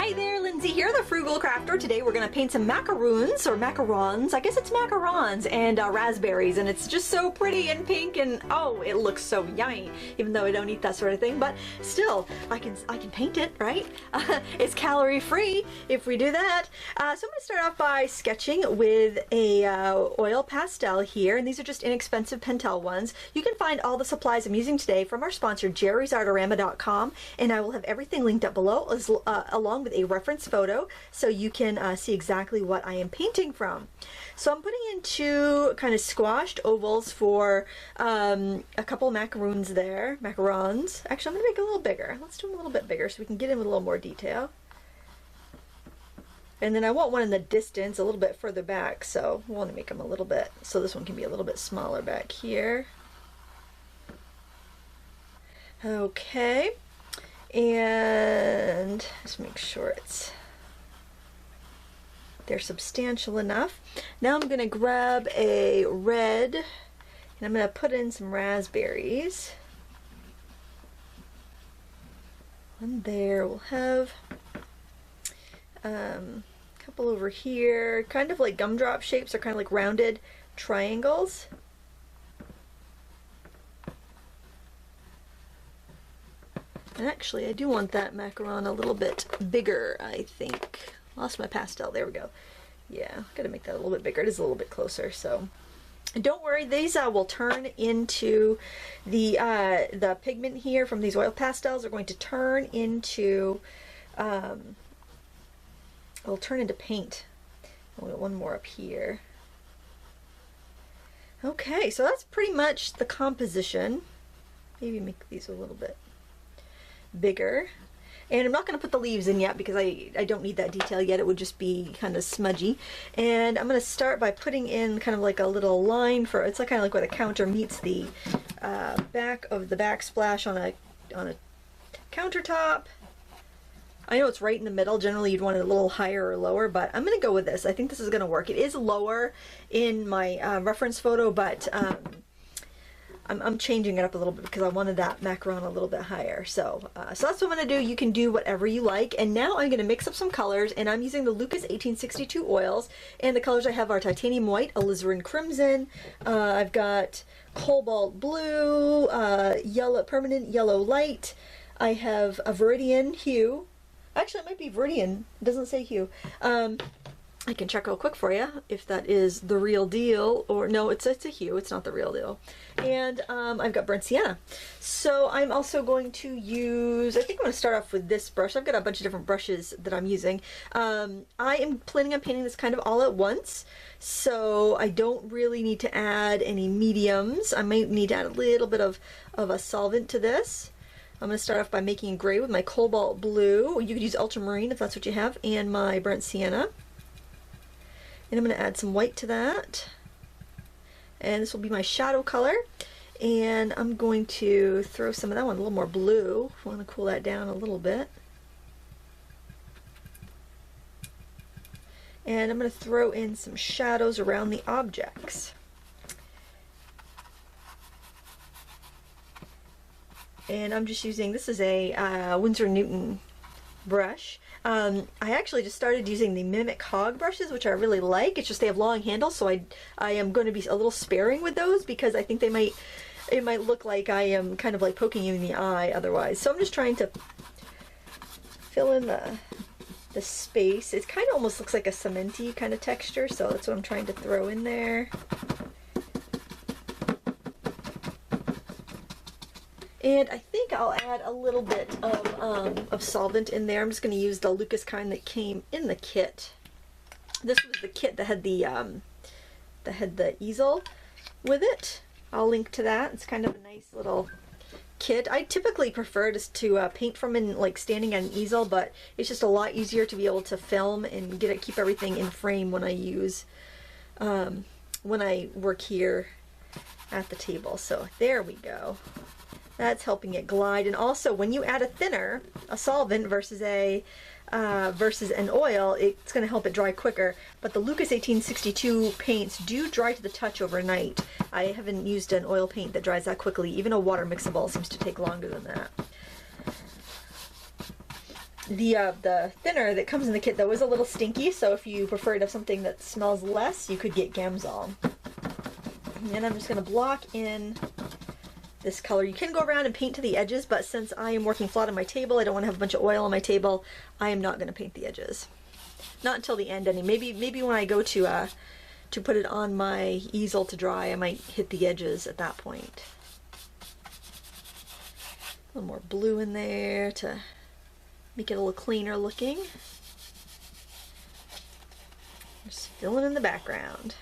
Hi there, Lindsay here, the Frugal Crafter. Today we're going to paint some macaroons, or macarons, I guess it's macarons, and raspberries, and it's just so pretty and pink, and oh, it looks so yummy, even though I don't eat that sort of thing, but still, I can paint it, right? It's calorie free if we do that. So I'm going to start off by sketching with a oil pastel here, and these are just inexpensive Pentel ones. You can find all the supplies I'm using today from our sponsor, jerrysartorama.com, and I will have everything linked up below, along with a reference photo, so you can see exactly what I am painting from. So I'm putting in two kind of squashed ovals for a couple macaroons there, macarons. Actually, I'm going to make it a little bigger. Let's do them a little bit bigger so we can get in with a little more detail. And then I want one in the distance, a little bit further back, so I want to make them a little bit, so this one can be a little bit smaller back here. Okay. And just make sure they're substantial enough. Now I'm going to grab a red and I'm going to put in some raspberries. One there, we'll have a couple over here, kind of like gumdrop shapes, or kind of like rounded triangles. And actually, I do want that macaron a little bit bigger, I think. Lost my pastel. There we go. Yeah, gotta make that a little bit bigger. It is a little bit closer, so. And don't worry, these will turn into the pigment here from these oil pastels are going to turn into, it'll turn into paint. I'll get one more up here. Okay, so that's pretty much the composition. Maybe make these a little bit bigger, and I'm not going to put the leaves in yet because I don't need that detail yet. It would just be kind of smudgy, and I'm going to start by putting in kind of like a little line for it's like kind of like where the counter meets the back of the backsplash on a countertop. I know it's right in the middle. Generally you'd want it a little higher or lower, but I'm going to go with this. I think this is going to work. It is lower in my reference photo, but I'm changing it up a little bit because I wanted that macaron a little bit higher. So that's what I'm going to do. You can do whatever you like. And now I'm going to mix up some colors, and I'm using the Lucas 1862 oils. And the colors I have are titanium white, alizarin crimson. I've got cobalt blue, yellow, permanent yellow light. I have a viridian hue. Actually, it might be viridian. It doesn't say hue. I can check real quick for you if that is the real deal, or no, it's a hue, it's not the real deal. And I've got burnt sienna. So I'm also going to use, I think I'm going to start off with this brush. I've got a bunch of different brushes that I'm using. I am planning on painting this kind of all at once, so I don't really need to add any mediums. I might need to add a little bit of a solvent to this. I'm going to start off by making gray with my cobalt blue. You could use ultramarine if that's what you have, and my burnt sienna. And I'm going to add some white to that. And this will be my shadow color. And I'm going to throw some of that one, a little more blue. I want to cool that down a little bit. And I'm going to throw in some shadows around the objects. And I'm just using, this is a Winsor & Newton brush. I actually just started using the Mimic Hog brushes, which I really like. It's just they have long handles, so I am going to be a little sparing with those because I think it might look like I am kind of like poking you in the eye otherwise. So I'm just trying to fill in the space. It kind of almost looks like a cementy kind of texture, so that's what I'm trying to throw in there. And I think I'll add a little bit of solvent in there. I'm just going to use the Lucas kind that came in the kit. This was the kit that had the easel with it. I'll link to that. It's kind of a nice little kit. I typically prefer just to paint from in like standing at an easel, but it's just a lot easier to be able to film and keep everything in frame when I use when I work here at the table. So there we go. That's helping it glide. And also when you add a thinner, a solvent versus an oil, it's going to help it dry quicker. But the Lucas 1862 paints do dry to the touch overnight. I haven't used an oil paint that dries that quickly. Even a water mixable seems to take longer than that. the thinner that comes in the kit though is a little stinky, so if you prefer to have something that smells less, you could get Gamsol. And I'm just going to block in this color. You can go around and paint to the edges, but since I am working flat on my table, I don't want to have a bunch of oil on my table, I am not going to paint the edges. Not until the end, maybe when I go to put it on my easel to dry, I might hit the edges at that point. A little more blue in there to make it a little cleaner looking. Just filling in the background.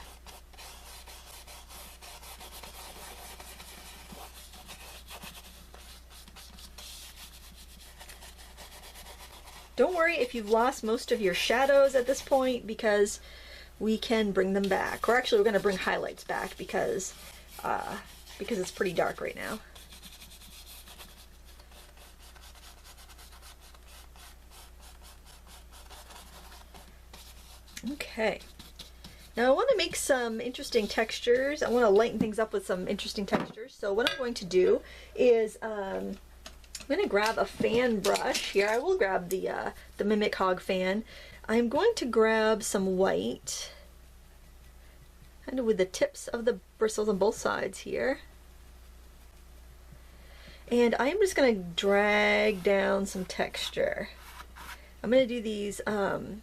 Don't worry if you've lost most of your shadows at this point, because we can bring them back. Or actually, we're going to bring highlights back because it's pretty dark right now. Okay. Now I want to make some interesting textures. I want to lighten things up with some interesting textures. So what I'm going to do is I'm going to grab a fan brush here. I will grab the Mimic Hog fan. I'm going to grab some white, kind of with the tips of the bristles on both sides here. And I'm just going to drag down some texture. I'm going to do these kind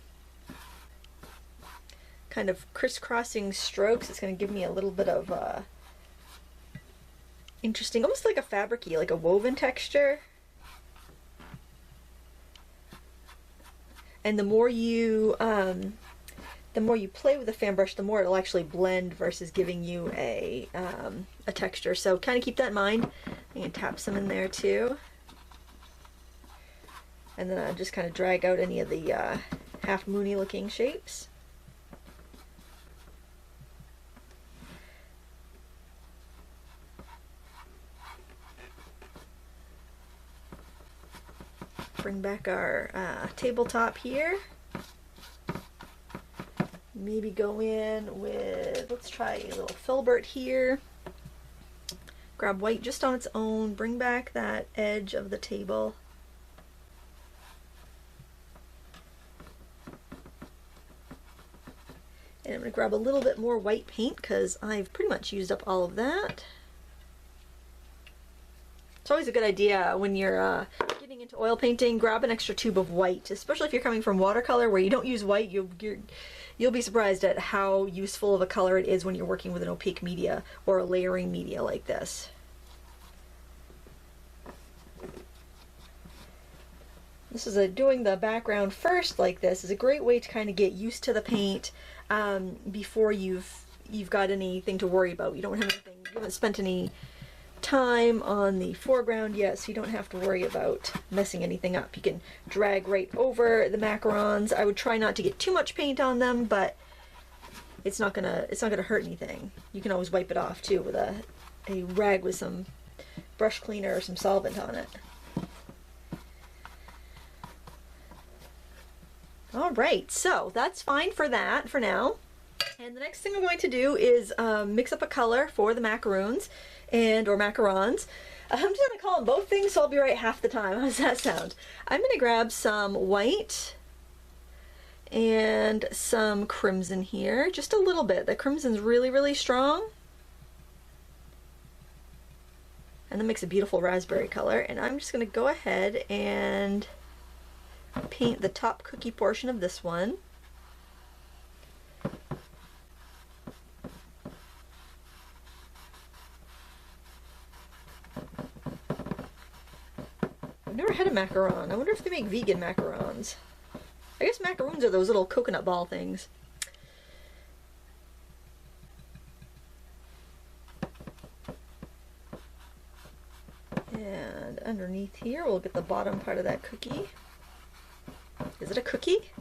of crisscrossing strokes. It's going to give me a little bit of interesting, almost like a fabric-y, like a woven texture. And the more you play with the fan brush, the more it'll actually blend versus giving you a texture. So kind of keep that in mind. You can tap some in there too. And then I'll just kind of drag out any of the half moony looking shapes. Bring back our tabletop here. Maybe go in with, let's try a little filbert here. Grab white just on its own, bring back that edge of the table. And I'm going to grab a little bit more white paint because I've pretty much used up all of that. It's always a good idea when you're getting into oil painting, grab an extra tube of white, especially if you're coming from watercolor where you don't use white. You'll be surprised at how useful of a color it is when you're working with an opaque media or a layering media like this. This is doing the background first like this is a great way to kind of get used to the paint before you've got anything to worry about. You don't have anything, you haven't spent any time on the foreground yet, so you don't have to worry about messing anything up. You can drag right over the macarons. I would try not to get too much paint on them, but it's not gonna hurt anything. You can always wipe it off too with a rag with some brush cleaner or some solvent on it. Alright, so that's fine for that for now. And the next thing I'm going to do is mix up a color for the macaroons or macarons. I'm just going to call them both things, so I'll be right half the time. How does that sound? I'm going to grab some white and some crimson here, just a little bit. The crimson's really, really strong. And that makes a beautiful raspberry color. And I'm just going to go ahead and paint the top cookie portion of this one. I've never had a macaron. I wonder if they make vegan macarons. I guess macaroons are those little coconut ball things. And underneath here we'll get the bottom part of that cookie. Is it a cookie?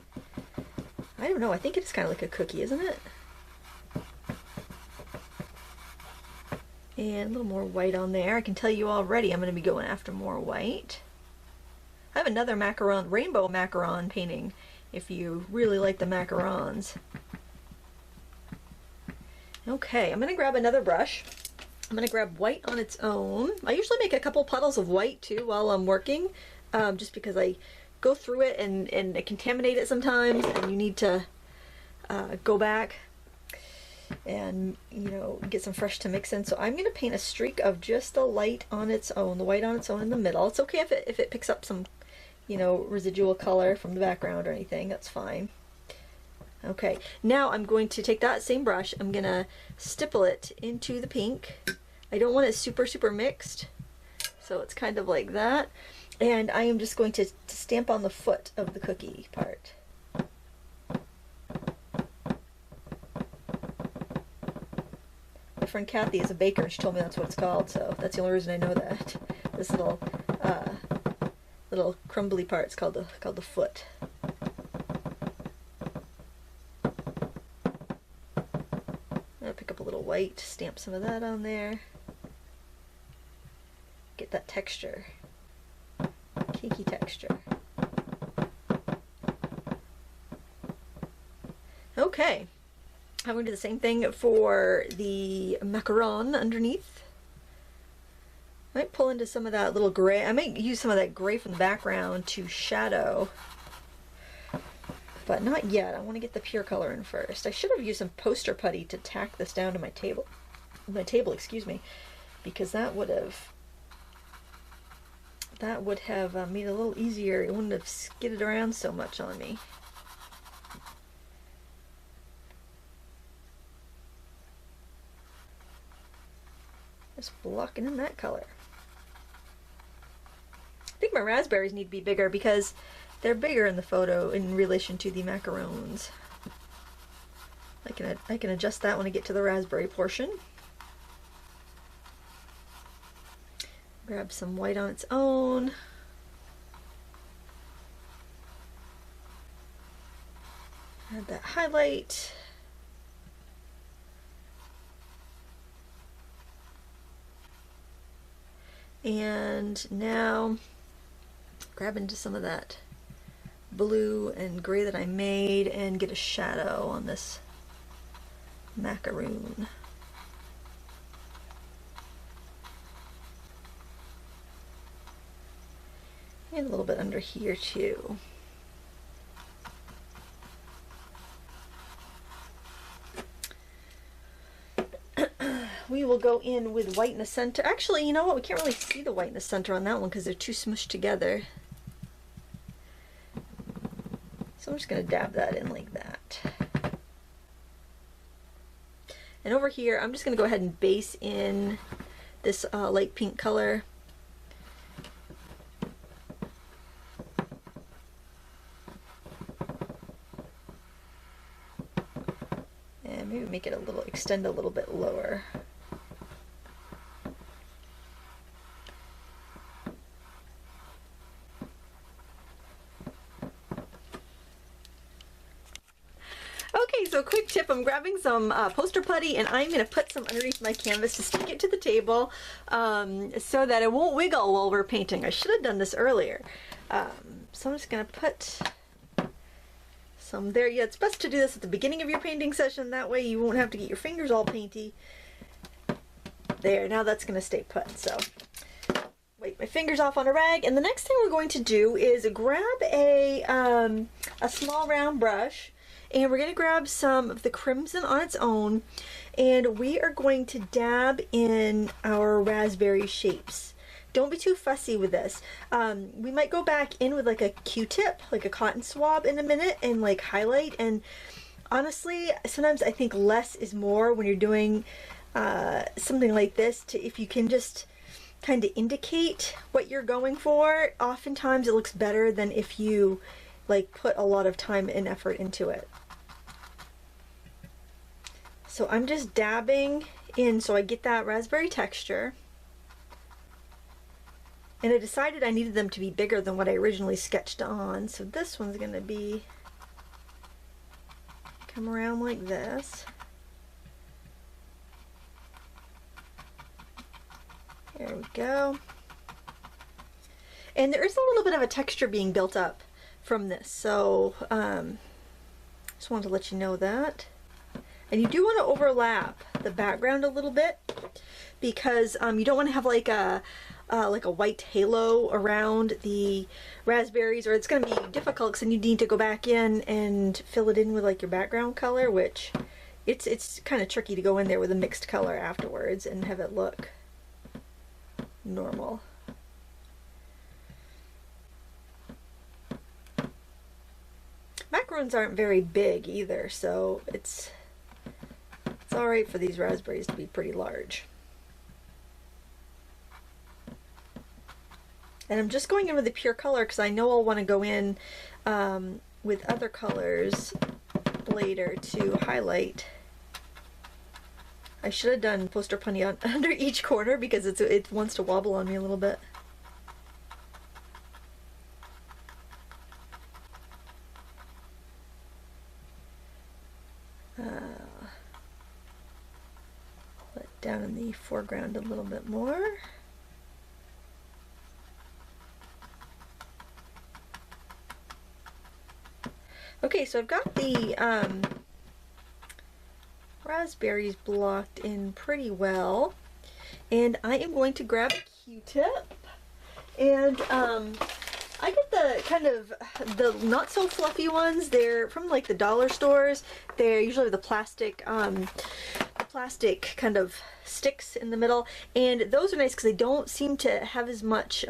I don't know. I think it's kind of like a cookie, isn't it? And a little more white on there. I can tell you already I'm going to be going after more white. I have another macaron, rainbow macaron painting if you really like the macarons. Okay, I'm going to grab another brush. I'm going to grab white on its own. I usually make a couple puddles of white too while I'm working, just because I go through it and contaminate it sometimes, and you need to go back and, you know, get some fresh to mix in. So I'm going to paint a streak of just the light on its own, the white on its own in the middle. It's okay if it picks up some, you know, residual color from the background or anything, that's fine. Okay, now I'm going to take that same brush, I'm going to stipple it into the pink. I don't want it super mixed, so it's kind of like that. And I am just going to stamp on the foot of the cookie part. My friend Kathy is a baker and she told me that's what it's called, so that's the only reason I know that. This little crumbly part is called the foot. I'll pick up a little white, stamp some of that on there. Get that texture, cakey texture. Okay, I'm going to do the same thing for the macaron underneath. I might pull into some of that little gray. I might use some of that gray from the background to shadow, but not yet. I want to get the pure color in first. I should have used some poster putty to tack this down to my table, excuse me, because that would have made it a little easier. It wouldn't have skidded around so much on me. Just blocking in that color. I think my raspberries need to be bigger because they're bigger in the photo in relation to the macarons. I can adjust that when I get to the raspberry portion. Grab some white on its own. Add that highlight. And now grab into some of that blue and gray that I made and get a shadow on this macaroon. And a little bit under here too. We will go in with white in the center. Actually, you know what? We can't really see the white in the center on that one because they're too smushed together. So I'm just going to dab that in like that. And over here, I'm just going to go ahead and base in this light pink color. And maybe make it a little, extend a little bit lower. Okay, so quick tip, I'm grabbing some poster putty and I'm going to put some underneath my canvas to stick it to the table so that it won't wiggle while we're painting. I should have done this earlier. So I'm just going to put some there. Yeah, it's best to do this at the beginning of your painting session, that way you won't have to get your fingers all painty. There, now that's going to stay put. So wipe my fingers off on a rag, and the next thing we're going to do is grab a small round brush. And we're going to grab some of the crimson on its own, and we are going to dab in our raspberry shapes. Don't be too fussy with this. We might go back in with like a Q-tip, like a cotton swab in a minute, and like highlight. And honestly, sometimes I think less is more when you're doing something like this. If you can just kind of indicate what you're going for, oftentimes it looks better than if you like put a lot of time and effort into it. So I'm just dabbing in so I get that raspberry texture. And I decided I needed them to be bigger than what I originally sketched on. So this one's going to be, come around like this. There we go. And there is a little bit of a texture being built up from this. So just wanted to let you know that. And you do want to overlap the background a little bit because you don't want to have like a like a white halo around the raspberries, or it's going to be difficult because then you need to go back in and fill it in with like your background color, which it's kind of tricky to go in there with a mixed color afterwards and have it look normal. Macarons aren't very big either, so it's alright for these raspberries to be pretty large. And I'm just going in with the pure color because I know I'll want to go in with other colors later to highlight. I should have done poster punny on under each corner because it wants to wobble on me a little bit. Let down in the foreground a little bit more. Okay, so I've got the raspberries blocked in pretty well, and I am going to grab a Q-tip, and I get the kind of the not so fluffy ones. They're from like the dollar stores. They're usually the plastic kind of sticks in the middle, and those are nice because they don't seem to have as much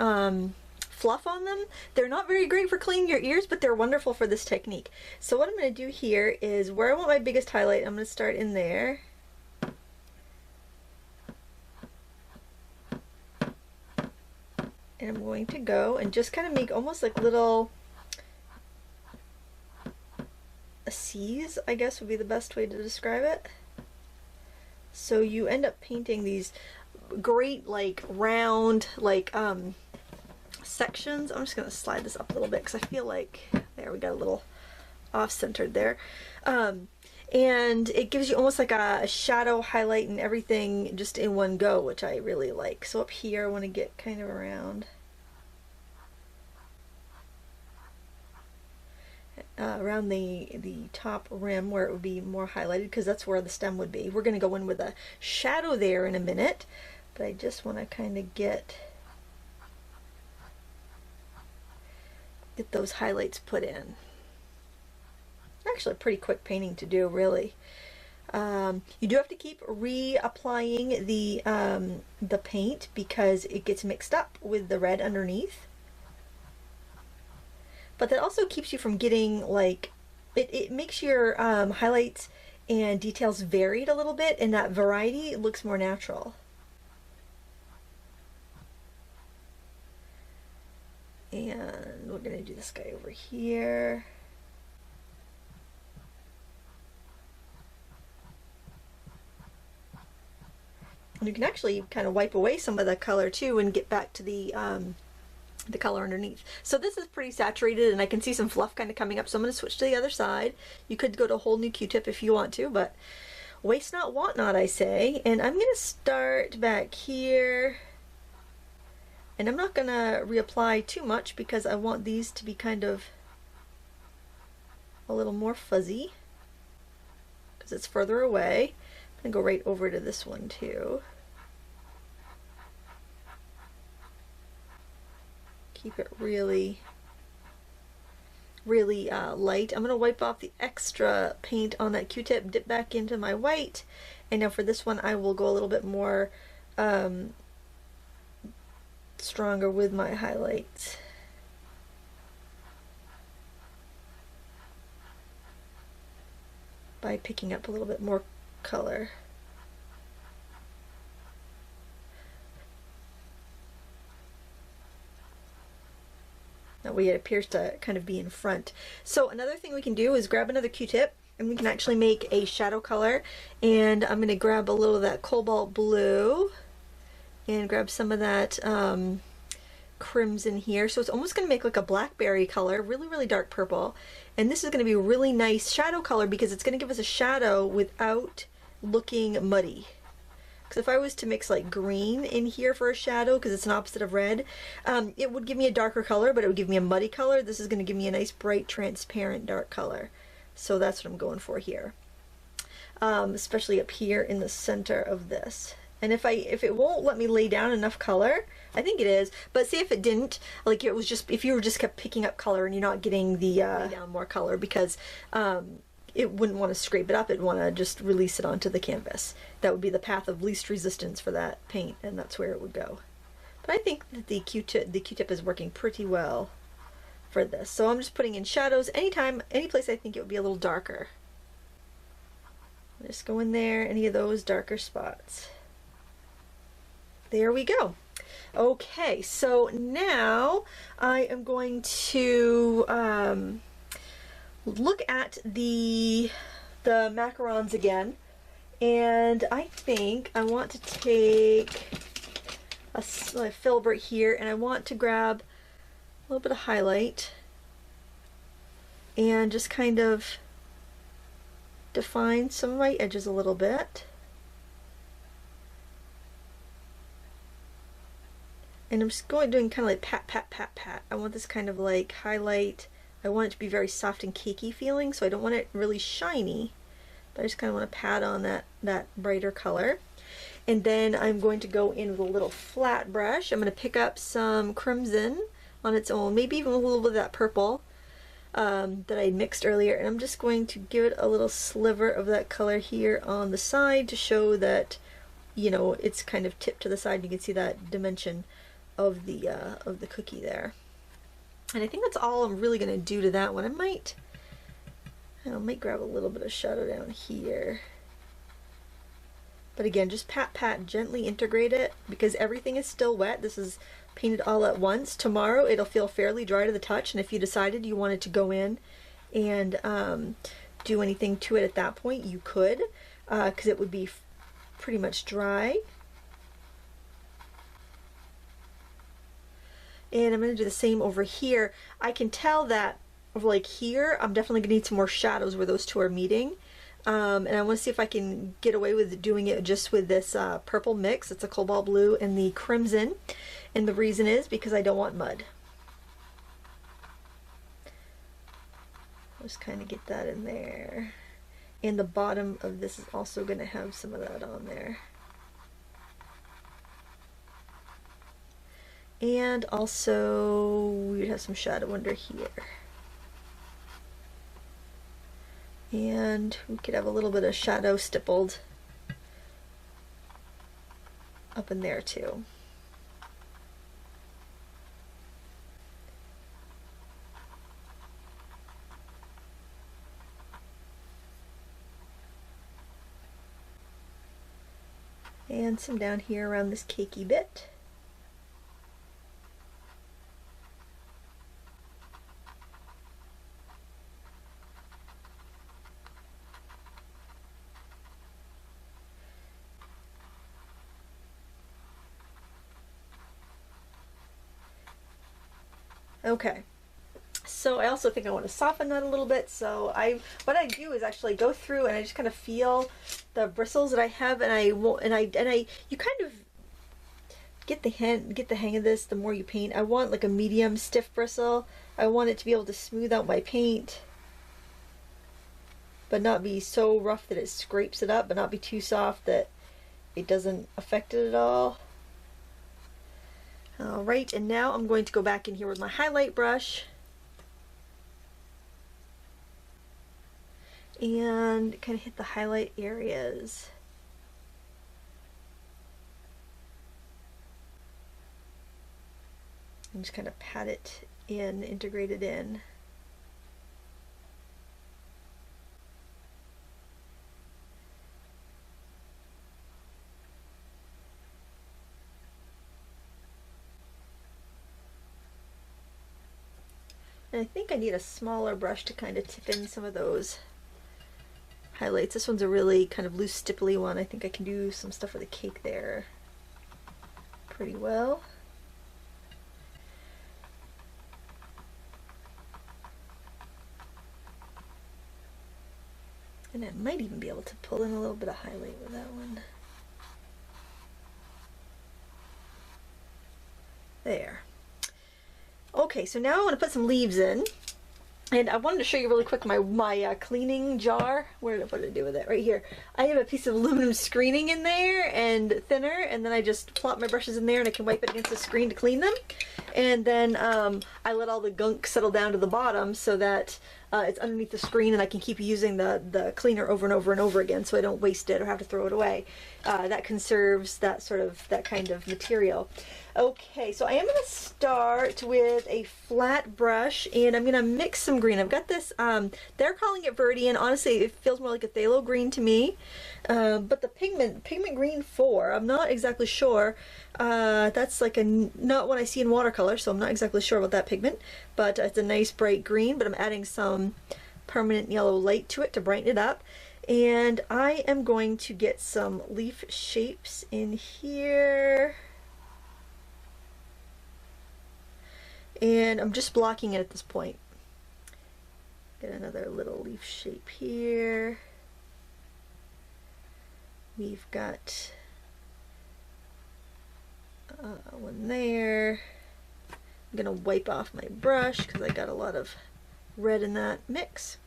fluff on them. They're not very great for cleaning your ears, but they're wonderful for this technique. So what I'm going to do here is where I want my biggest highlight, I'm going to start in there. And I'm going to go and just kind of make almost like little C's, I guess would be the best way to describe it. So you end up painting these great like round like sections. I'm just going to slide this up a little bit because I feel like there we got a little off-centered there. And it gives you almost like a shadow highlight and everything just in one go, which I really like. So up here I want to get kind of around the top rim where it would be more highlighted because that's where the stem would be. We're going to go in with a shadow there in a minute, but I just want to kind of get those highlights put in. Actually a pretty quick painting to do, really. You do have to keep reapplying the paint because it gets mixed up with the red underneath. But that also keeps you from getting like, it makes your highlights and details varied a little bit, and that variety looks more natural. And we're going to do this guy over here. And you can actually kind of wipe away some of the color too and get back to the color underneath. So this is pretty saturated and I can see some fluff kind of coming up, so I'm going to switch to the other side. You could go to a whole new Q-tip if you want to, but waste not, want not, I say. And I'm going to start back here. And I'm not going to reapply too much because I want these to be kind of a little more fuzzy because it's further away. I'm going to go right over to this one too. Keep it really, really light. I'm going to wipe off the extra paint on that Q-tip, dip back into my white, and now for this one I will go a little bit more stronger with my highlights. By picking up a little bit more color. That way it appears to kind of be in front. So another thing we can do is grab another Q-tip and we can actually make a shadow color, and I'm going to grab a little of that cobalt blue and grab some of that crimson here. So it's almost going to make like a blackberry color, really, really dark purple. And this is going to be a really nice shadow color because it's going to give us a shadow without looking muddy. Because if I was to mix like green in here for a shadow, because it's an opposite of red, it would give me a darker color, but it would give me a muddy color. This is going to give me a nice, bright, transparent, dark color. So that's what I'm going for here. Especially up here in the center of this. And if it won't let me lay down enough color, I think it is, but say if it didn't, like it was just, if you were just kept picking up color and you're not getting the lay down more color, because it wouldn't want to scrape it up, it'd want to just release it onto the canvas. That would be the path of least resistance for that paint, and that's where it would go. But I think that the Q-tip is working pretty well for this. So I'm just putting in shadows any place I think it would be a little darker. Just go in there, any of those darker spots. There we go. Okay, so now I am going to look at the macarons again, and I think I want to take a filbert here, and I want to grab a little bit of highlight and just kind of define some of my edges a little bit. And I'm just doing kind of like pat, pat, pat, pat. I want this kind of like highlight. I want it to be very soft and cakey feeling, so I don't want it really shiny, but I just kind of want to pat on that brighter color. And then I'm going to go in with a little flat brush. I'm going to pick up some crimson on its own, maybe even a little bit of that purple that I mixed earlier, and I'm just going to give it a little sliver of that color here on the side to show that, you know, it's kind of tipped to the side. You can see that dimension of the cookie there. And I think that's all I'm really going to do to that one. I might grab a little bit of shadow down here. But again, just pat, pat, gently integrate it, because everything is still wet. This is painted all at once. Tomorrow it'll feel fairly dry to the touch, and if you decided you wanted to go in and do anything to it at that point, you could, because it would be pretty much dry. And I'm going to do the same over here. I can tell that over like here, I'm definitely going to need some more shadows where those two are meeting. And I want to see if I can get away with doing it just with this purple mix. It's a cobalt blue and the crimson. And the reason is because I don't want mud. I'll just kind of get that in there. And the bottom of this is also going to have some of that on there. And also we would have some shadow under here. And we could have a little bit of shadow stippled up in there too. And some down here around this cakey bit. Okay, so I also think I want to soften that a little bit. So what I do is actually go through and I just kind of feel the bristles that I have, and you kind of get the hang of this the more you paint. I want like a medium stiff bristle. I want it to be able to smooth out my paint, but not be so rough that it scrapes it up, but not be too soft that it doesn't affect it at all. Alright, and now I'm going to go back in here with my highlight brush and kind of hit the highlight areas. And just kind of pat it in, integrate it in. And I think I need a smaller brush to kind of tip in some of those highlights. This one's a really kind of loose, stipply one. I think I can do some stuff with the cake there pretty well. And I might even be able to pull in a little bit of highlight with that one. There. Okay, so now I want to put some leaves in. And I wanted to show you really quick my cleaning jar. What did I do with it? Right here. I have a piece of aluminum screening in there and thinner, and then I just plop my brushes in there and I can wipe it against the screen to clean them. And then I let all the gunk settle down to the bottom so that it's underneath the screen, and I can keep using the cleaner over and over and over again so I don't waste it or have to throw it away. That conserves that kind of material. Okay, so I am going to start with a flat brush, and I'm going to mix some green. I've got this, they're calling it Verdian. Honestly, it feels more like a phthalo green to me. But the pigment green 4, I'm not exactly sure. That's like not what I see in watercolor, so I'm not exactly sure about that pigment. But it's a nice bright green, but I'm adding some permanent yellow light to it to brighten it up. And I am going to get some leaf shapes in here. And I'm just blocking it at this point. Get another little leaf shape here. We've got one there. I'm gonna wipe off my brush because I got a lot of red in that mix.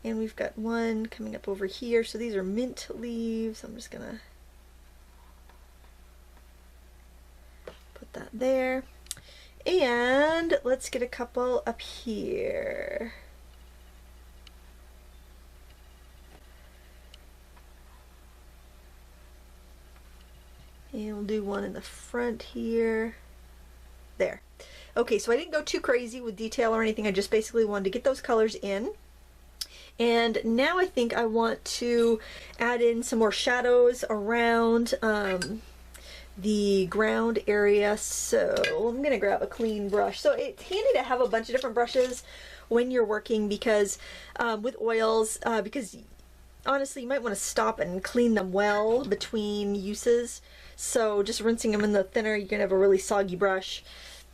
And we've got one coming up over here. So these are mint leaves. I'm just gonna put that there. And let's get a couple up here. And we'll do one in the front here. There. Okay, so I didn't go too crazy with detail or anything. I just basically wanted to get those colors in. And now I think I want to add in some more shadows around the ground area. So I'm gonna grab a clean brush. So it's handy to have a bunch of different brushes when you're working because with oils, because honestly you might want to stop and clean them well between uses. So just rinsing them in the thinner, you're gonna have a really soggy brush.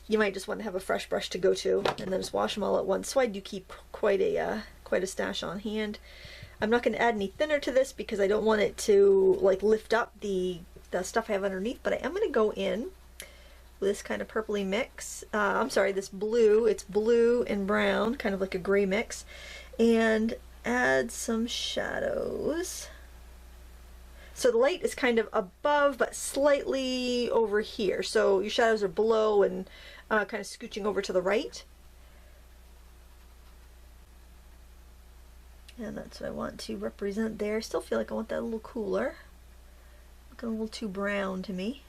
You might just want to have a fresh brush to go to and then just wash them all at once. So I do keep quite a stash on hand. I'm not going to add any thinner to this because I don't want it to like lift up the stuff I have underneath, but I am going to go in with this kind of purpley mix. I'm sorry, this blue. It's blue and brown, kind of like a gray mix, and add some shadows. So the light is kind of above but slightly over here. So your shadows are below and kind of scooching over to the right. And that's what I want to represent there. Still feel like I want that a little cooler. Looking a little too brown to me.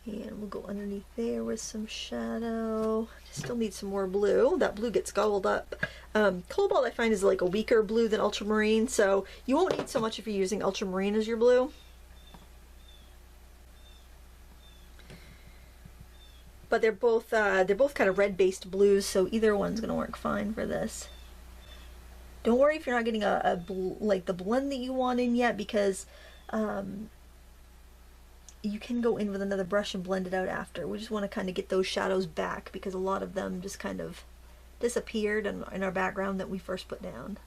And we'll go underneath there with some shadow. Still need some more blue. That blue gets gobbled up. Cobalt I find is like a weaker blue than ultramarine, so you won't need so much if you're using ultramarine as your blue. But they're both kind of red-based blues, so either one's gonna work fine for this. Don't worry if you're not getting like the blend that you want in yet, because you can go in with another brush and blend it out after. We just want to kind of get those shadows back because a lot of them just kind of disappeared in our background that we first put down.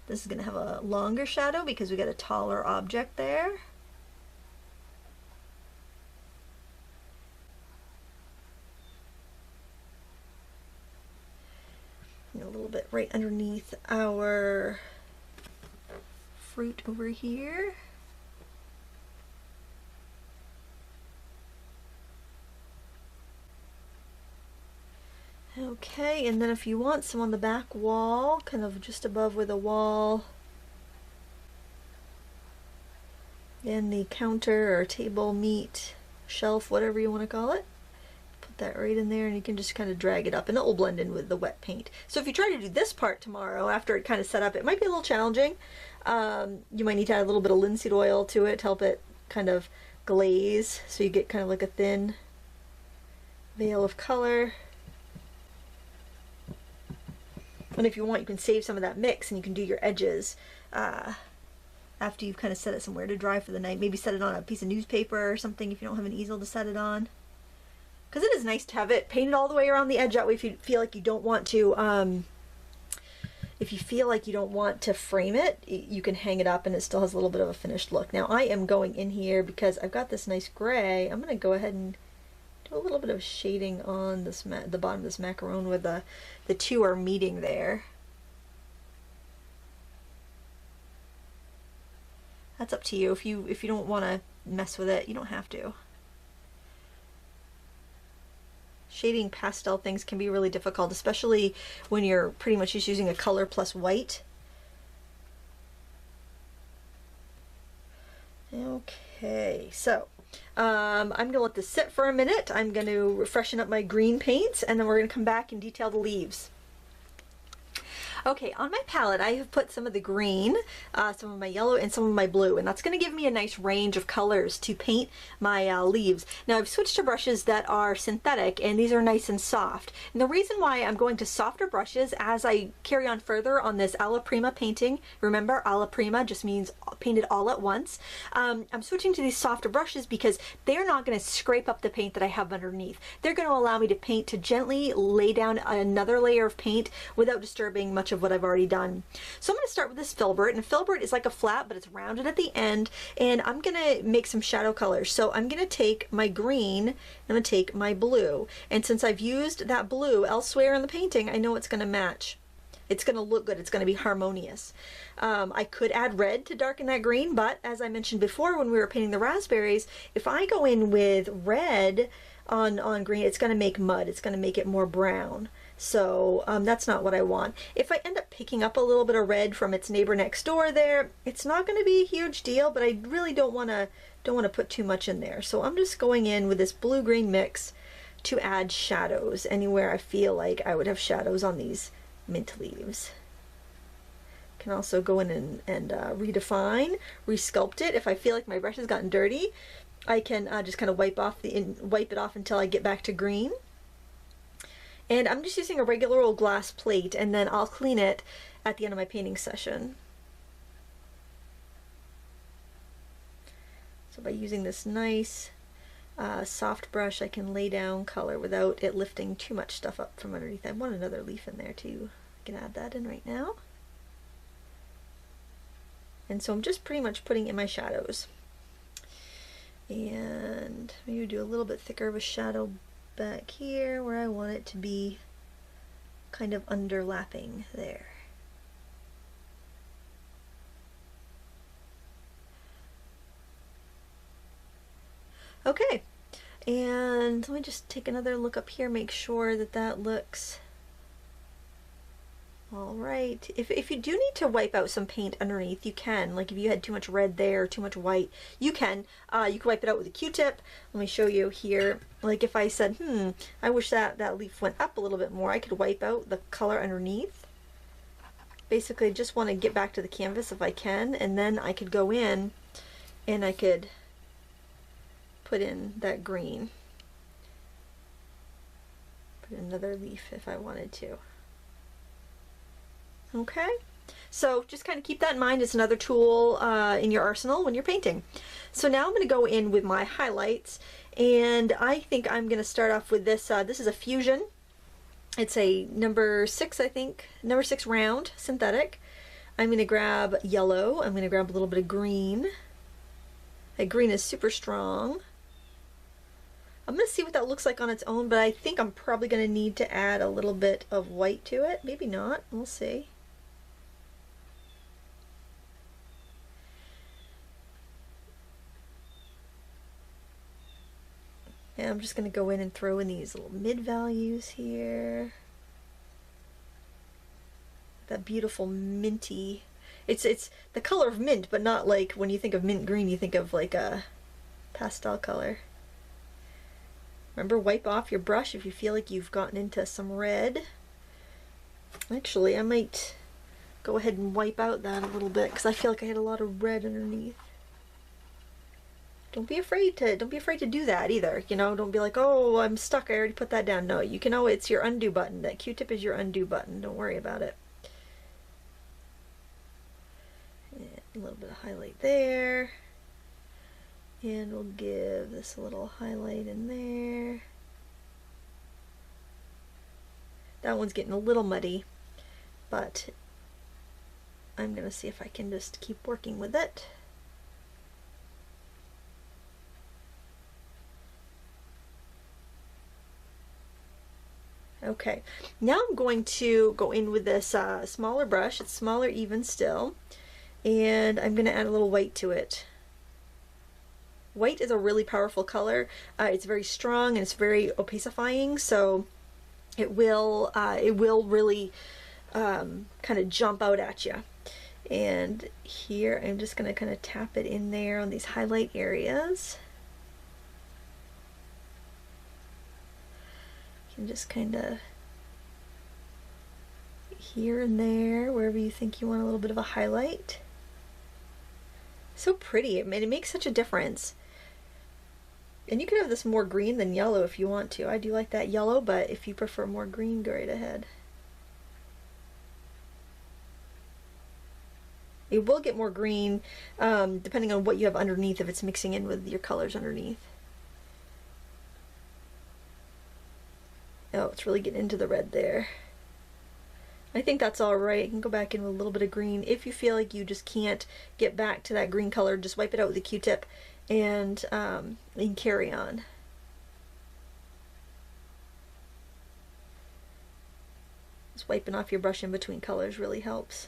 This is going to have a longer shadow because we got a taller object there. And a little bit right underneath our fruit over here. Okay, and then if you want some on the back wall, kind of just above where the wall and the counter or table meet, shelf, whatever you want to call it, put that right in there, and you can just kind of drag it up and it will blend in with the wet paint. So if you try to do this part tomorrow after it kind of set up, it might be a little challenging. You might need to add a little bit of linseed oil to it to help it kind of glaze, so you get kind of like a thin veil of color. And if you want, you can save some of that mix and you can do your edges after you've kind of set it somewhere to dry for the night. Maybe set it on a piece of newspaper or something if you don't have an easel to set it on. Because it is nice to have it painted all the way around the edge. That way if you feel like you don't want to, frame it, you can hang it up and it still has a little bit of a finished look. Now I am going in here because I've got this nice gray. I'm going to go ahead and, do a little bit of shading on this the bottom of this macaron where the two are meeting there. That's up to you. If you don't want to mess with it, you don't have to. Shading pastel things can be really difficult, especially when you're pretty much just using a color plus white. Okay, so I'm going to let this sit for a minute. I'm going to freshen up my green paints, and then we're going to come back and detail the leaves. Okay, on my palette I have put some of the green, some of my yellow, and some of my blue, and that's going to give me a nice range of colors to paint my leaves. Now I've switched to brushes that are synthetic, and these are nice and soft. And the reason why I'm going to softer brushes as I carry on further on this alla prima painting, remember alla prima just means painted all at once, I'm switching to these softer brushes because they're not going to scrape up the paint that I have underneath. They're going to allow me to paint, to gently lay down another layer of paint without disturbing much of what I've already done. So I'm going to start with this filbert, and filbert is like a flat, but it's rounded at the end, and I'm going to make some shadow colors. So I'm going to take my green, and I'm going to take my blue, and since I've used that blue elsewhere in the painting, I know it's going to match. It's going to look good. It's going to be harmonious. I could add red to darken that green, but as I mentioned before when we were painting the raspberries, if I go in with red on green, it's going to make mud. It's going to make it more brown. So that's not what I want. If I end up picking up a little bit of red from its neighbor next door there, it's not going to be a huge deal, but I really don't want to put too much in there. So I'm just going in with this blue-green mix to add shadows anywhere I feel like I would have shadows on these mint leaves. Can also go in and redefine, resculpt it. If I feel like my brush has gotten dirty, I can just kind of wipe it off until I get back to green. And I'm just using a regular old glass plate, and then I'll clean it at the end of my painting session. So by using this nice soft brush, I can lay down color without it lifting too much stuff up from underneath. I want another leaf in there too. I can add that in right now. And so I'm just pretty much putting in my shadows. And maybe do a little bit thicker of a shadow back here where I want it to be kind of underlapping there. Okay, and let me just take another look up here, make sure that that looks all right. If you do need to wipe out some paint underneath, you can. Like if you had too much red there, too much white, you can. You can wipe it out with a Q-tip. Let me show you here. Like if I said, I wish that leaf went up a little bit more, I could wipe out the color underneath. Basically, I just want to get back to the canvas if I can, and then I could go in and I could put in that green. Put another leaf if I wanted to. Okay, so just kind of keep that in mind. It's another tool in your arsenal when you're painting. So now I'm going to go in with my highlights, and I think I'm going to start off with this. This is a fusion. It's a number 6, I think, number 6 round synthetic. I'm going to grab yellow. I'm going to grab a little bit of green. That green is super strong. I'm going to see what that looks like on its own, but I think I'm probably going to need to add a little bit of white to it. Maybe not. We'll see. And I'm just going to go in and throw in these little mid values here. That beautiful minty. It's the color of mint, but not like when you think of mint green, you think of like a pastel color. Remember, wipe off your brush if you feel like you've gotten into some red. Actually, I might go ahead and wipe out that a little bit because I feel like I had a lot of red underneath. Don't be afraid to do that either. You know, don't be like, oh, I'm stuck, I already put that down. No, you can know it's your undo button. That Q-tip is your undo button. Don't worry about it. And a little bit of highlight there. And we'll give this a little highlight in there. That one's getting a little muddy, but I'm going to see if I can just keep working with it. Okay, now I'm going to go in with this smaller brush. It's smaller even still, and I'm going to add a little white to it. White is a really powerful color. It's very strong and it's very opacifying, so it will really kind of jump out at you. And here I'm just going to kind of tap it in there on these highlight areas. You can just kind of here and there, wherever you think you want a little bit of a highlight. So pretty. It makes such a difference. And you can have this more green than yellow if you want to. I do like that yellow, but if you prefer more green, go right ahead. It will get more green depending on what you have underneath, if it's mixing in with your colors underneath. Oh, it's really getting into the red there. I think that's all right. You can go back in with a little bit of green. If you feel like you just can't get back to that green color, just wipe it out with a Q-tip and carry on. Just wiping off your brush in between colors really helps.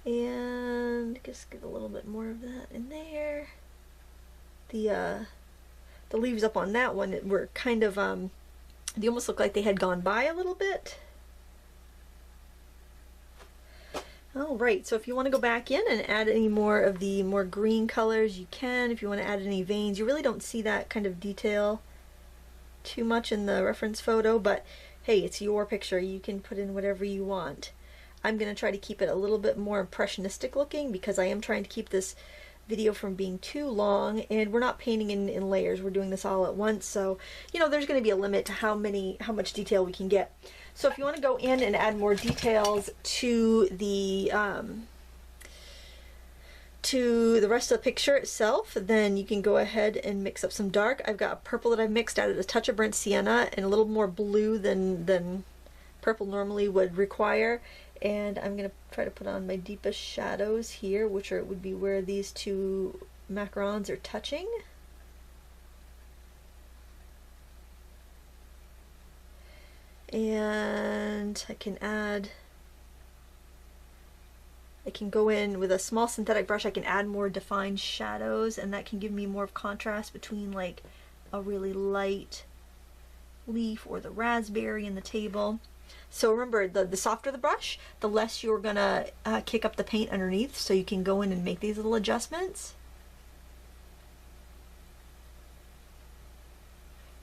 And just get a little bit more of that in there. The leaves up on that one were kind of they almost look like they had gone by a little bit. All right, so if you want to go back in and add any more of the more green colors, you can. If you want to add any veins, you really don't see that kind of detail too much in the reference photo, but hey, it's your picture. You can put in whatever you want. I'm going to try to keep it a little bit more impressionistic looking because I am trying to keep this video from being too long, and we're not painting in layers. We're doing this all at once, so you know there's going to be a limit to how much detail we can get. So if you want to go in and add more details to the rest of the picture itself, then you can go ahead and mix up some dark. I've got a purple that I've mixed, added a touch of burnt sienna and a little more blue than purple normally would require. And I'm going to try to put on my deepest shadows here, which would be where these two macarons are touching. And I can go in with a small synthetic brush, I can add more defined shadows, and that can give me more of contrast between like a really light leaf or the raspberry in the table. So remember, the softer the brush, the less you're gonna kick up the paint underneath, so you can go in and make these little adjustments.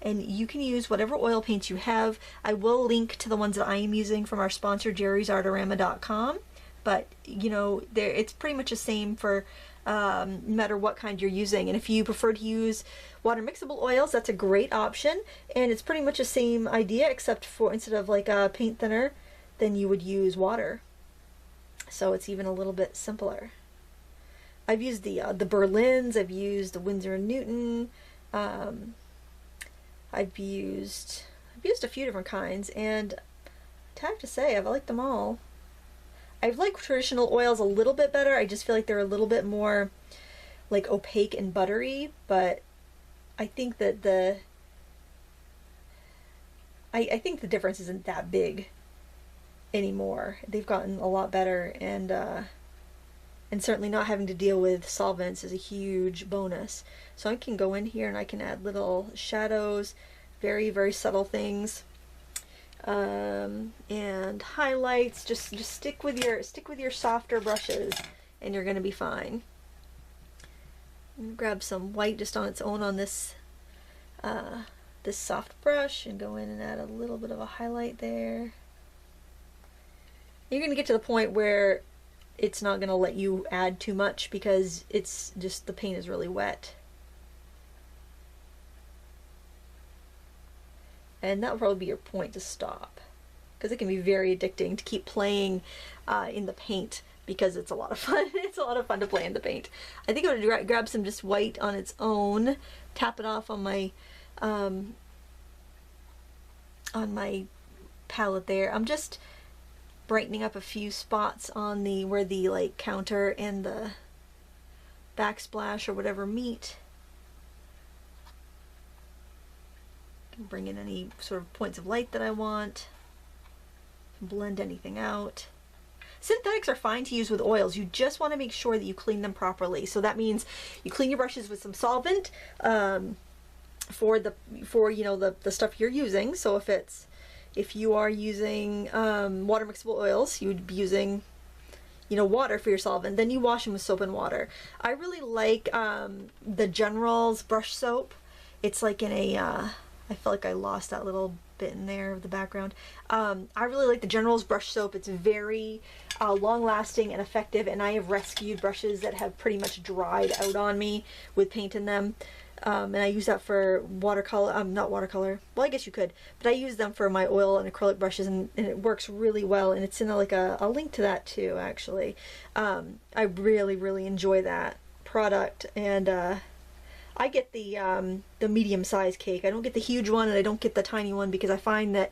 And you can use whatever oil paints you have. I will link to the ones that I am using from our sponsor, jerrysartorama.com. But you know, it's pretty much the same for no matter what kind you're using. And if you prefer to use water mixable oils, that's a great option. And it's pretty much the same idea, except for instead of like a paint thinner, then you would use water. So it's even a little bit simpler. I've used the Berlins, I've used the Winsor & Newton, I've used a few different kinds, and I have to say I've liked them all. I like traditional oils a little bit better. I just feel like they're a little bit more like opaque and buttery, but I think that I think the difference isn't that big anymore. They've gotten a lot better, and certainly not having to deal with solvents is a huge bonus. So I can go in here and I can add little shadows, very, very subtle things. And highlights. Just stick with your softer brushes, and you're going to be fine. Grab some white just on its own on this this soft brush, and go in and add a little bit of a highlight there. You're going to get to the point where it's not going to let you add too much because it's just the paint is really wet. And that will probably be your point to stop, because it can be very addicting to keep playing in the paint, because it's a lot of fun. It's a lot of fun to play in the paint. I think I'm going to grab some just white on its own, tap it off on my palette there. I'm just brightening up a few spots on where the like counter and the backsplash or whatever meet. can bring in any sort of points of light that I want. Blend anything out. Synthetics are fine to use with oils. You just want to make sure that you clean them properly. So that means you clean your brushes with some solvent for you know the stuff you're using. So if you are using water mixable oils, you would be using, you know, water for your solvent. Then you wash them with soap and water. I really like the General's brush soap. It's like in a I feel like I lost that little bit in there of the background. I really like the General's brush soap. It's very long-lasting and effective, and I have rescued brushes that have pretty much dried out on me with paint in them. And I use that for watercolor, not watercolor, well I guess you could, but I use them for my oil and acrylic brushes, and it works really well, and it's in like a link to that too, actually. I really enjoy that product, and I get the medium-sized cake. I don't get the huge one, and I don't get the tiny one, because I find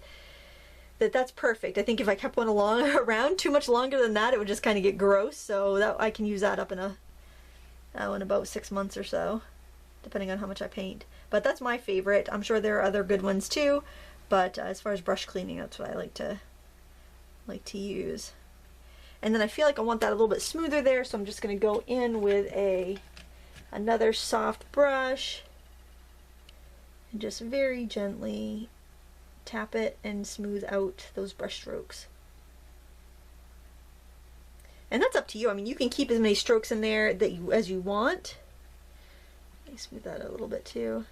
that's perfect. I think if I kept one around too much longer than that, it would just kind of get gross, so that I can use that up in in about 6 months or so, depending on how much I paint. But that's my favorite. I'm sure there are other good ones too, but as far as brush cleaning, that's what I like to use. And then I feel like I want that a little bit smoother there, so I'm just going to go in with another soft brush and just very gently tap it and smooth out those brush strokes. And that's up to you. I mean, you can keep as many strokes in there as you want. Let me smooth that out a little bit too.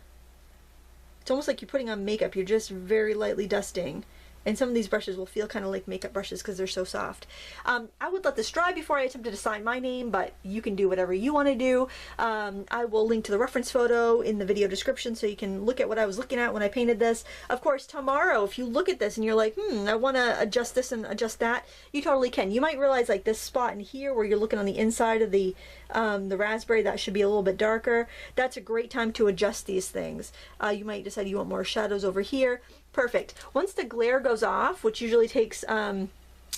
It's almost like you're putting on makeup. You're just very lightly dusting. And some of these brushes will feel kind of like makeup brushes because they're so soft. I would let this dry before I attempted to sign my name, but you can do whatever you want to do. I will link to the reference photo in the video description so you can look at what I was looking at when I painted this. Of course, tomorrow, if you look at this and you're like, I want to adjust this and adjust that, you totally can. You might realize like this spot in here where you're looking on the inside of the raspberry, that should be a little bit darker. That's a great time to adjust these things. You might decide you want more shadows over here. Perfect. Once the glare goes off, which usually takes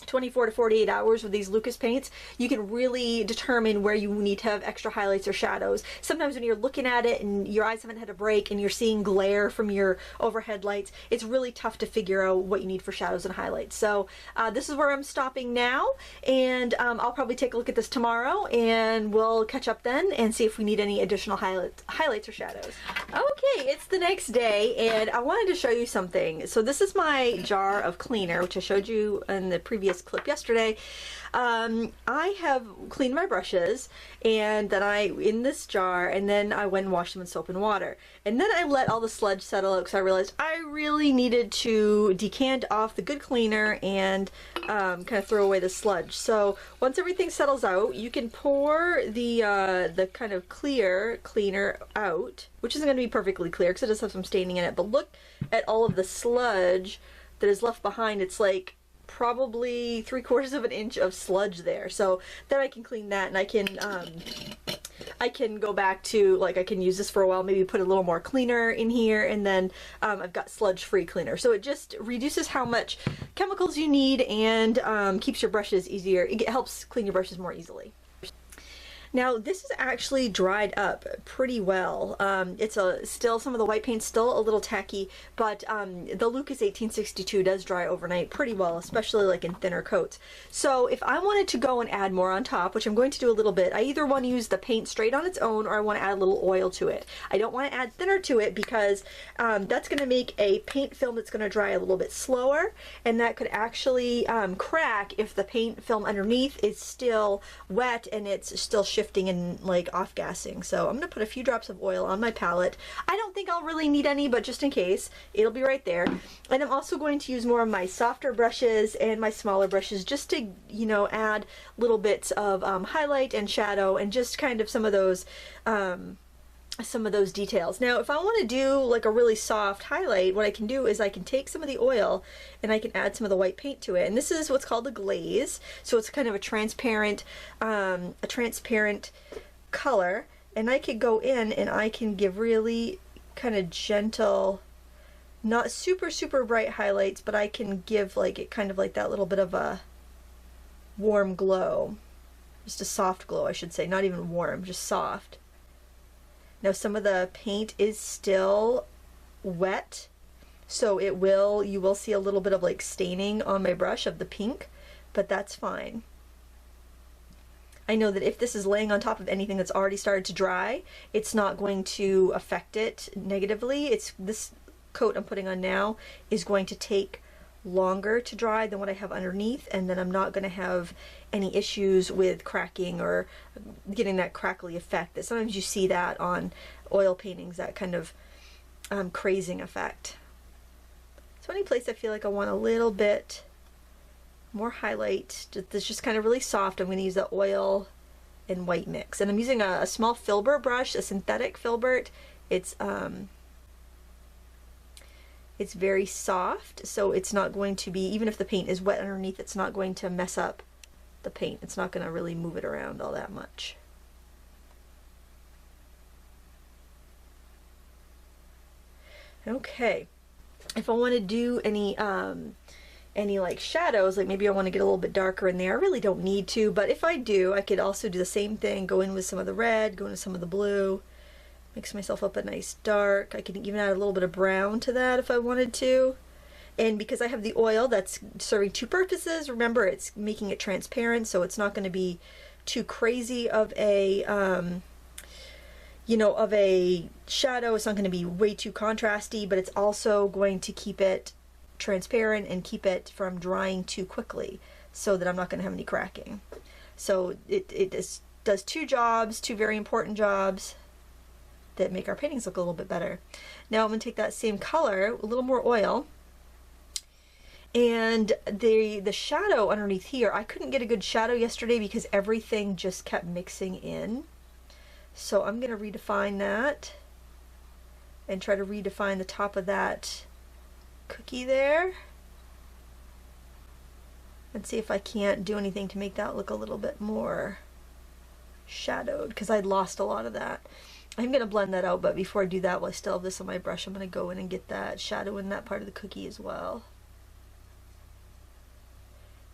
24 to 48 hours with these Lucas paints, you can really determine where you need to have extra highlights or shadows. Sometimes when you're looking at it and your eyes haven't had a break and you're seeing glare from your overhead lights, it's really tough to figure out what you need for shadows and highlights. So this is where I'm stopping now, and I'll probably take a look at this tomorrow, and we'll catch up then and see if we need any additional highlights or shadows. Okay, it's the next day, and I wanted to show you something. So this is my jar of cleaner, which I showed you in the previous clip yesterday. I have cleaned my brushes, and then in this jar, and then I went and washed them in soap and water, and then I let all the sludge settle out because I realized I really needed to decant off the good cleaner and kind of throw away the sludge. So once everything settles out, you can pour the kind of clear cleaner out, which isn't going to be perfectly clear because it does have some staining in it, but look at all of the sludge that is left behind. It's like probably 3/4 of an inch of sludge there. So then I can clean that, and I can go back to, like, I can use this for a while, maybe put a little more cleaner in here, and then I've got sludge-free cleaner. So it just reduces how much chemicals you need and keeps your brushes easier. It helps clean your brushes more easily. Now this is actually dried up pretty well. It's still, some of the white paint's still a little tacky, but the Lucas 1862 does dry overnight pretty well, especially like in thinner coats. So if I wanted to go and add more on top, which I'm going to do a little bit, I either want to use the paint straight on its own, or I want to add a little oil to it. I don't want to add thinner to it because that's going to make a paint film that's going to dry a little bit slower, and that could actually crack if the paint film underneath is still wet and it's still shifting and like off-gassing. So I'm going to put a few drops of oil on my palette. I don't think I'll really need any, but just in case, it'll be right there. And I'm also going to use more of my softer brushes and my smaller brushes just to, you know, add little bits of highlight and shadow and just kind of some of those details. Now if I want to do like a really soft highlight, what I can do is I can take some of the oil and I can add some of the white paint to it, and this is what's called a glaze. So it's kind of a transparent color, and I could go in and I can give really kind of gentle, not super bright highlights, but I can give like it kind of like that little bit of a warm glow, just a soft glow I should say, not even warm, just soft. Now some of the paint is still wet, So you will see a little bit of like staining on my brush of the pink, but that's fine. I know that if this is laying on top of anything that's already started to dry, it's not going to affect it negatively. This coat I'm putting on now is going to take longer to dry than what I have underneath, and then I'm not going to have any issues with cracking or getting that crackly effect that sometimes you see that on oil paintings, that kind of crazing effect. So any place I feel like I want a little bit more highlight that's just kind of really soft, I'm going to use the oil and white mix, and I'm using a small filbert brush, a synthetic filbert. It's very soft, so it's not going to be, even if the paint is wet underneath, it's not going to mess up the paint. It's not going to really move it around all that much. Okay, if I want to do any like shadows, like maybe I want to get a little bit darker in there, I really don't need to, but if I do, I could also do the same thing, go in with some of the red, go into some of the blue, mix myself up a nice dark. I can even add a little bit of brown to that if I wanted to. And because I have the oil that's serving two purposes, remember it's making it transparent, so it's not going to be too crazy of a you know, of a shadow. It's not going to be way too contrasty, but it's also going to keep it transparent and keep it from drying too quickly, so that I'm not going to have any cracking. So it does two jobs, two very important jobs that make our paintings look a little bit better. Now I'm going to take that same color, a little more oil, and the shadow underneath here, I couldn't get a good shadow yesterday because everything just kept mixing in. So I'm going to redefine that and try to redefine the top of that cookie there and see if I can't do anything to make that look a little bit more shadowed, because I'd lost a lot of that. I'm going to blend that out, but before I do that, while I still have this on my brush, I'm going to go in and get that shadow in that part of the cookie as well.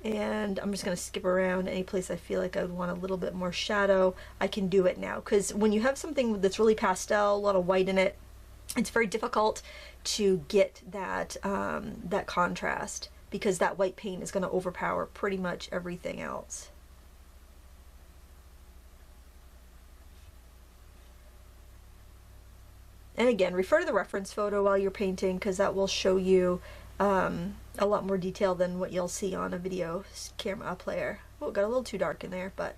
And I'm just going to skip around any place I feel like I would want a little bit more shadow. I can do it now, because when you have something that's really pastel, a lot of white in it, it's very difficult to get that that contrast, because that white paint is going to overpower pretty much everything else. And again, refer to the reference photo while you're painting, because that will show you a lot more detail than what you'll see on a video camera player. Oh, it got a little too dark in there, but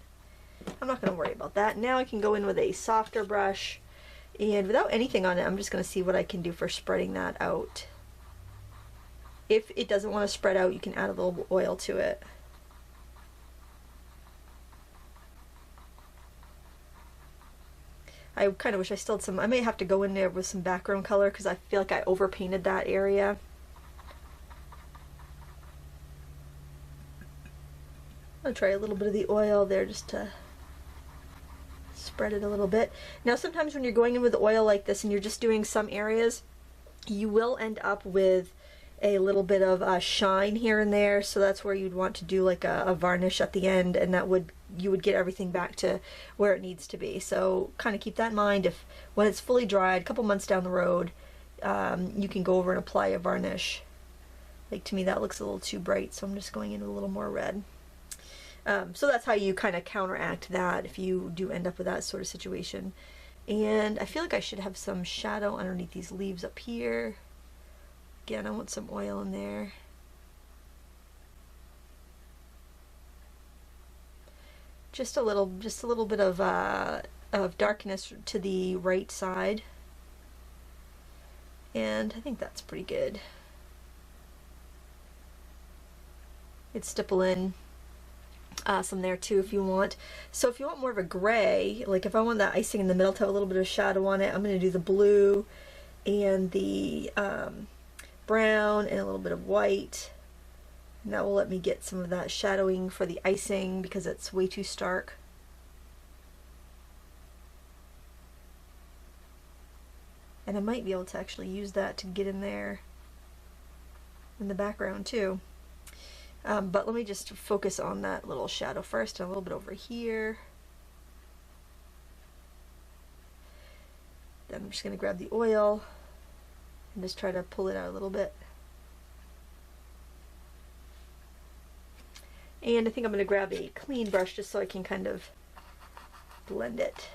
I'm not going to worry about that. Now I can go in with a softer brush, and without anything on it, I'm just going to see what I can do for spreading that out. If it doesn't want to spread out, you can add a little oil to it. I kind of wish I still had some, I may have to go in there with some background color, because I feel like I overpainted that area. I'll try a little bit of the oil there just to spread it a little bit. Now sometimes when you're going in with oil like this and you're just doing some areas, you will end up with a little bit of shine here and there, so that's where you'd want to do like a varnish at the end, and that would, you would get everything back to where it needs to be. So kind of keep that in mind. If when it's fully dried, a couple months down the road, you can go over and apply a varnish. Like, to me that looks a little too bright, so I'm just going in with a little more red. So that's how you kind of counteract that if you do end up with that sort of situation. And I feel like I should have some shadow underneath these leaves up here. Again, I want some oil in there. Just a little bit of darkness to the right side. And I think that's pretty good. You'd stipple in some there too if you want. So if you want more of a gray, like if I want that icing in the middle to have a little bit of shadow on it, I'm going to do the blue and the brown and a little bit of white, and that will let me get some of that shadowing for the icing because it's way too stark. And I might be able to actually use that to get in there in the background too. But let me just focus on that little shadow first, and a little bit over here. Then I'm just going to grab the oil and just try to pull it out a little bit. And I think I'm going to grab a clean brush just so I can kind of blend it.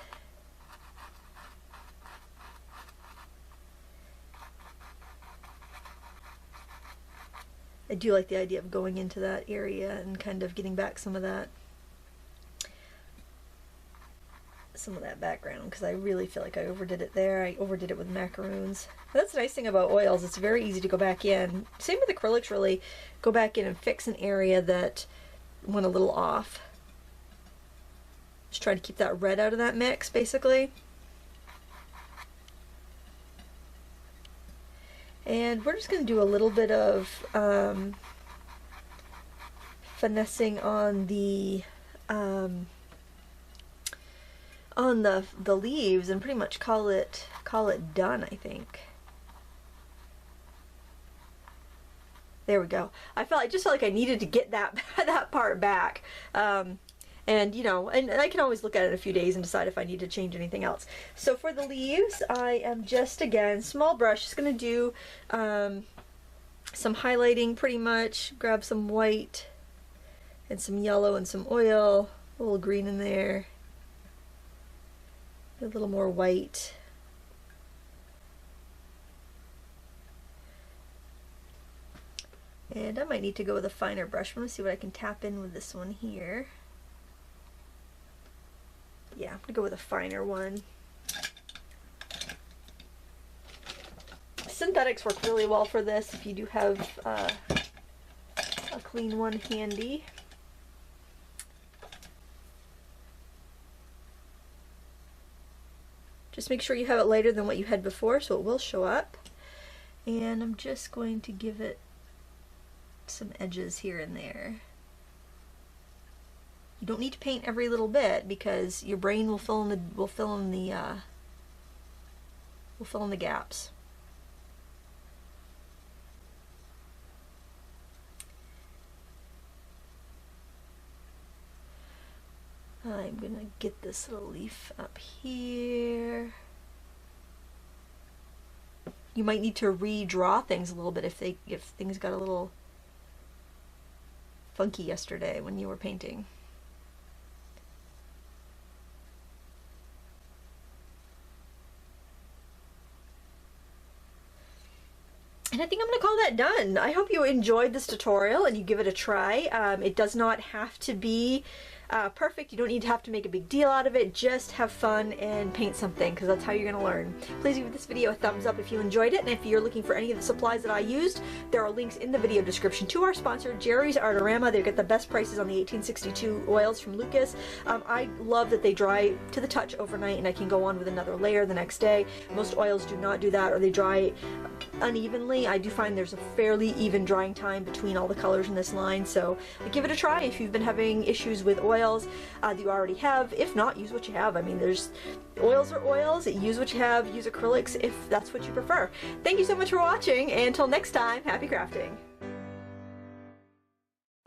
I do like the idea of going into that area and kind of getting back some of that background, because I really feel like I overdid it there. I overdid it with macaroons. That's the nice thing about oils, it's very easy to go back in. Same with acrylics, really. Go back in and fix an area that went a little off. Just try to keep that red out of that mix, basically. And we're just going to do a little bit of finessing on the leaves, and pretty much call it done, I think. There we go. I just felt like I needed to get that part back. And you know, and I can always look at it in a few days and decide if I need to change anything else. So for the leaves, I am just, again, small brush, just going to do some highlighting pretty much. Grab some white and some yellow and some oil, a little green in there, a little more white. And I might need to go with a finer brush. I'm going to see what I can tap in with this one here. Yeah, I'm going to go with a finer one. Synthetics work really well for this if you do have a clean one handy. Just make sure you have it lighter than what you had before so it will show up. And I'm just going to give it some edges here and there. You don't need to paint every little bit because your brain will fill in the gaps. I'm gonna get this little leaf up here. You might need to redraw things a little bit if things got a little funky yesterday when you were painting. And I think I'm going to call that done. I hope you enjoyed this tutorial and you give it a try. It does not have to be perfect. You don't need to have to make a big deal out of it. Just have fun and paint something, because that's how you're going to learn. Please give this video a thumbs up if you enjoyed it, and if you're looking for any of the supplies that I used, there are links in the video description to our sponsor, Jerry's Artorama. They get the best prices on the 1862 oils from Lucas. I love that they dry to the touch overnight and I can go on with another layer the next day. Most oils do not do that, or they dry unevenly. I do find there's a fairly even drying time between all the colors in this line, so give it a try if you've been having issues with oils that you already have. If not, use what you have. I mean, there's oils are oils. Use what you have. Use acrylics if that's what you prefer. Thank you so much for watching, and until next time, happy crafting.